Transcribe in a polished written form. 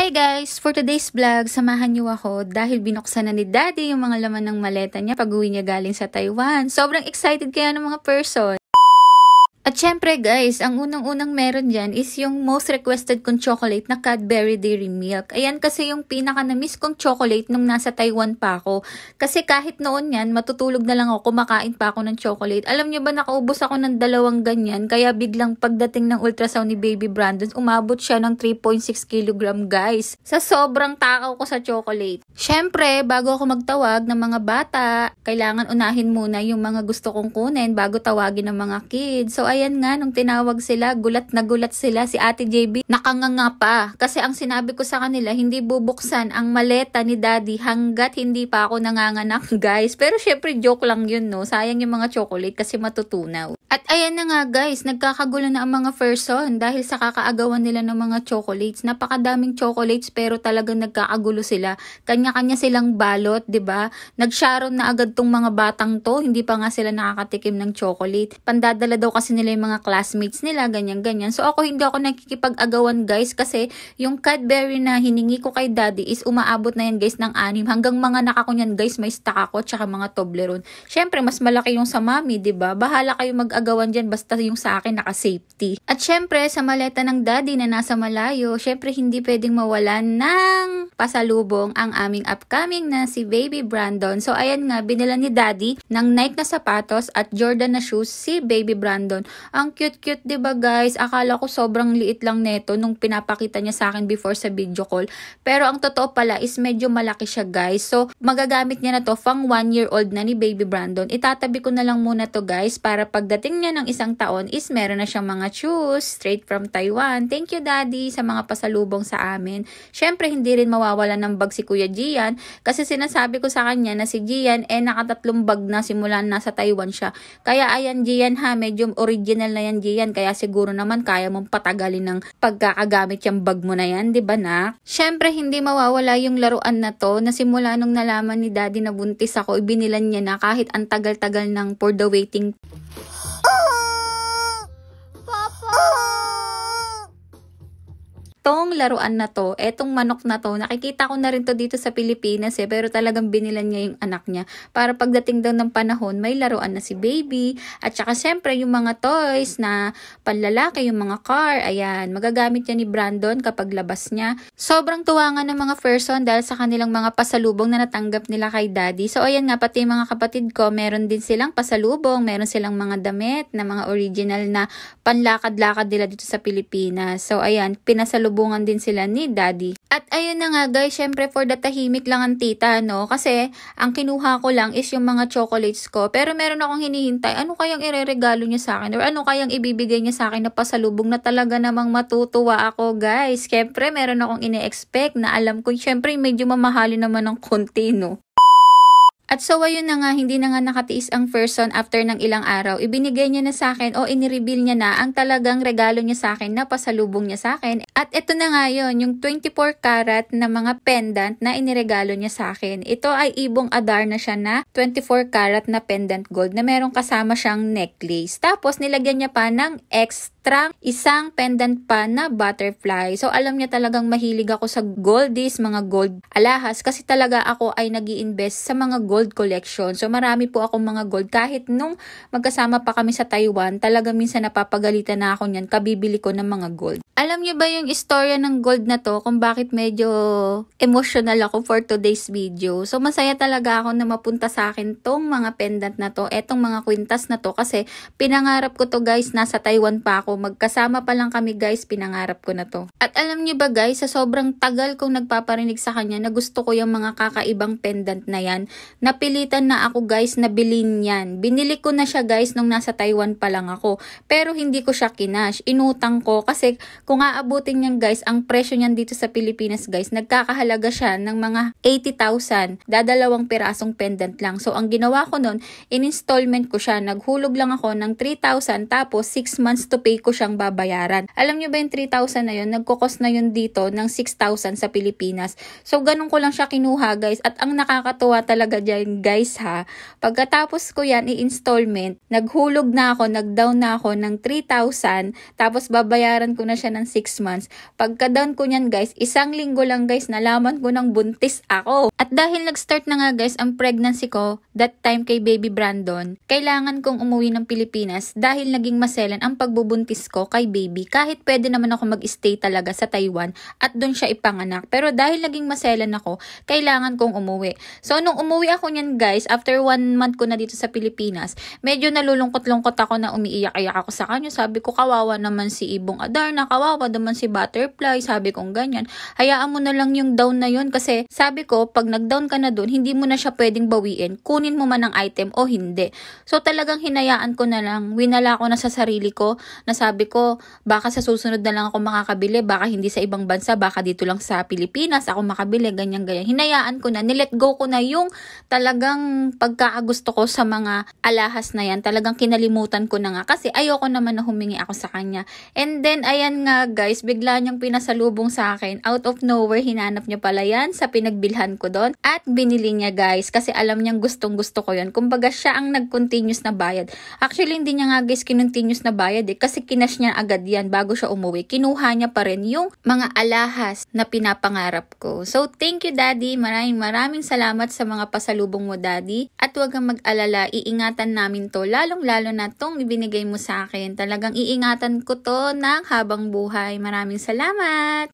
Hey guys! For today's vlog, samahan niyo ako dahil binuksan na ni Daddy yung mga laman ng maleta niya pag-uwi niya galing sa Taiwan. Sobrang excited kaya ng mga person. At syempre guys, ang unang-unang meron dyan is yung most requested kong chocolate na Cadbury Dairy Milk. Ayan kasi yung pinaka-na-miss kong chocolate nung nasa Taiwan pa ako. Kasi kahit noon yan, matutulog na lang ako, kumakain pa ako ng chocolate. Alam niyo ba, nakaubos ako ng 2 ganyan, kaya biglang pagdating ng ultrasound ni Baby Brandon, umabot siya ng 3.6 kg guys. Sa sobrang takaw ko sa chocolate. Syempre, bago ako magtawag ng mga bata, kailangan unahin muna yung mga gusto kong kunin bago tawagin ng mga kids. So ayan nga, nung tinawag sila, gulat na gulat sila. Si Ate JB, nakanganga pa. Kasi ang sinabi ko sa kanila, hindi bubuksan ang maleta ni Daddy hanggat hindi pa ako nanganganak, guys. Pero syempre, joke lang yun, no? Sayang yung mga chocolate kasi matutunaw. At ayan na nga, guys, nagkakagulo na ang mga person dahil sa kakaagawan nila ng mga chocolates. Napakadaming chocolates pero talagang nagkakagulo sila. Kanya-kanya silang balot, 'di ba? Nag-sharon na agad tong mga batang to, hindi pa nga sila nakakatikim ng chocolate. Pandadala daw kasi nila yung mga classmates nila, ganyan-ganyan. So ako hindi ako nakikipag-agawan guys kasi yung Cadbury na hiningi ko kay Daddy is umaabot na yan guys ng 6. Hanggang mga nakako niyan guys, may stock ako tsaka mga Toblerone. Syempre mas malaki yung sa mami, 'di ba? Bahala kayo mag-agawan diyan basta yung sa akin naka-safety. At syempre sa maleta ng Daddy na nasa malayo, syempre hindi pwedeng mawalan ng pasalubong ang aming upcoming na si Baby Brandon. So ayan nga, binila ni Daddy ng Nike na sapatos at Jordan na shoes si Baby Brandon. Ang cute-cute, 'di ba guys? Akala ko sobrang liit lang neto nung pinapakita niya sa akin before sa video call. Pero ang totoo pala is medyo malaki siya guys. So magagamit niya na to pang 1-year-old na ni Baby Brandon. Itatabi ko na lang muna to guys para pagdating niya ng 1 taon is meron na siyang mga shoes straight from Taiwan. Thank you Daddy sa mga pasalubong sa amin. Syempre hindi rin mawawalan ng bag si Kuya Gian kasi sinasabi ko sa kanya na si Gian nakatatlong bag na simula nasa Taiwan siya. Kaya ayan Gian ha, medyo original na yan Gian, kaya siguro naman kaya mong patagalin ng pagkakagamit yung bag mo na yan, di ba na? Syempre hindi mawawala yung laruan na to na simula nung nalaman ni Daddy na buntis ako, ibinilan niya na kahit ang tagal-tagal ng for the waiting. Tong laruan na to, etong manok na to, nakikita ko na rin to dito sa Pilipinas pero talagang binilan niya yung anak niya para pagdating daw ng panahon may laruan na si Baby at saka syempre yung mga toys na panlalaki, yung mga car, ayan, magagamit niya ni Brandon kapag labas niya. Sobrang tuwa nga ng mga person dahil sa kanilang mga pasalubong na natanggap nila kay Daddy. So ayan nga, pati mga kapatid ko, meron din silang pasalubong, meron silang mga damit na mga original na panlakad-lakad nila dito sa Pilipinas. So ayan, pinasalubong din sila ni Daddy. At ayun na nga guys, syempre for the tahimik lang ang tita, no? Kasi ang kinuha ko lang is yung mga chocolates ko. Pero meron akong hinihintay, ano kayang ireregalo niya sa akin? Or ano kayang ibibigay niya sa akin na pasalubong na talaga namang matutuwa ako guys? Syempre meron akong ine-expect na alam ko, syempre medyo mamahalin naman ng konti, no? At so ayun na nga, hindi na nga nakatiis ang person after ng ilang araw. Ibinigay niya na sa akin o inireveal niya na ang talagang regalo niya sa akin na pasalubong niya sa akin. At ito na nga yun, yung 24 karat na mga pendant na iniregalo niya sa akin. Ito ay ibong adar na siya na 24 karat na pendant gold na merong kasama siyang necklace. Tapos nilagyan niya pa ng extra isang pendant pa na butterfly. So alam niya talagang mahilig ako sa goldies, mga gold alahas kasi talaga ako ay nag-i-invest sa mga gold collection. So marami po akong mga gold. Kahit nung magkasama pa kami sa Taiwan, talaga minsan napapagalitan na ako niyan, kabibili ko ng mga gold. Alam niyo ba yung istorya ng gold na to kung bakit medyo emotional ako for today's video? So masaya talaga ako na mapunta sa akin tong mga pendant na to, etong mga kwintas na to kasi pinangarap ko to guys, nasa Taiwan pa ako. Magkasama pa lang kami guys, pinangarap ko na to. At alam niyo ba guys, sa sobrang tagal kong nagpaparinig sa kanya na gusto ko yung mga kakaibang pendant na yan, napilitan na ako guys na bilhin yan. Binili ko na siya guys nung nasa Taiwan pa lang ako. Pero hindi ko siya kinash. Inutang ko kasi kung aabutin niyan guys, ang presyo niyan dito sa Pilipinas guys, nagkakahalaga siya ng mga 80,000. Dadalawang pirasong pendant lang. So ang ginawa ko nun, in-installment ko siya. Naghulog lang ako ng 3,000 tapos 6 months to pay ko siyang babayaran. Alam nyo ba yung 3,000 na yun, nagkukos na yun dito ng 6,000 sa Pilipinas. So ganun ko lang siya kinuha guys, at ang nakakatuwa talaga dyan guys ha, pagkatapos ko yan i-installment, naghulog na ako, nag-down na ako ng 3,000, tapos babayaran ko na siya ng 6 months. Pagka-down ko niyan guys, isang linggo lang guys, nalaman ko ng buntis ako. At dahil nag-start na nga guys ang pregnancy ko, that time kay baby Brandon, kailangan kong umuwi ng Pilipinas dahil naging maselan ang pagbubuntis ko kay baby. Kahit pwede naman ako mag-stay talaga sa Taiwan at doon siya ipanganak. Pero dahil naging maselan ako, kailangan kong umuwi. So nung umuwi ako niyan guys, after 1 month ko na dito sa Pilipinas, medyo nalulungkot-lungkot ako na umiiyak-iyak ako sa kanya. Sabi ko, kawawa naman si Ibong Adarna, kawawa naman si Butterfly. Sabi kong ganyan. Hayaan mo na lang yung down na yun kasi sabi ko, pag nag-down ka na doon, hindi mo na siya pwedeng bawiin. Kunin mo man ang item o hindi. So talagang hinayaan ko na lang. Winala ko na sa sarili ko na sabi ko, baka sa susunod na lang ako makakabili, baka hindi sa ibang bansa, baka dito lang sa Pilipinas ako makabili, ganyan-ganyan. Hinayaan ko na, nilet go ko na yung talagang pagkakagusto ko sa mga alahas na yan. Talagang kinalimutan ko na nga kasi ayoko naman na humingi ako sa kanya. And then, ayan nga guys, bigla niyang pinasalubong sa akin. Out of nowhere, hinanap niya pala yan sa pinagbilhan ko doon. At binili niya guys kasi alam niyang gustong-gusto ko yun. Kumbaga siya ang nag-continuous na bayad. Actually, hindi niya nga guys continuous na bayad kasi kinash niya agad yan bago siya umuwi. Kinuha niya pa rin yung mga alahas na pinapangarap ko. So, thank you Daddy. Maraming salamat sa mga pasalubong mo Daddy. At huwag kang mag-alala, iingatan namin to. Lalong-lalo na tong ibinigay mo sa akin. Talagang iingatan ko to ng habang buhay. Maraming salamat!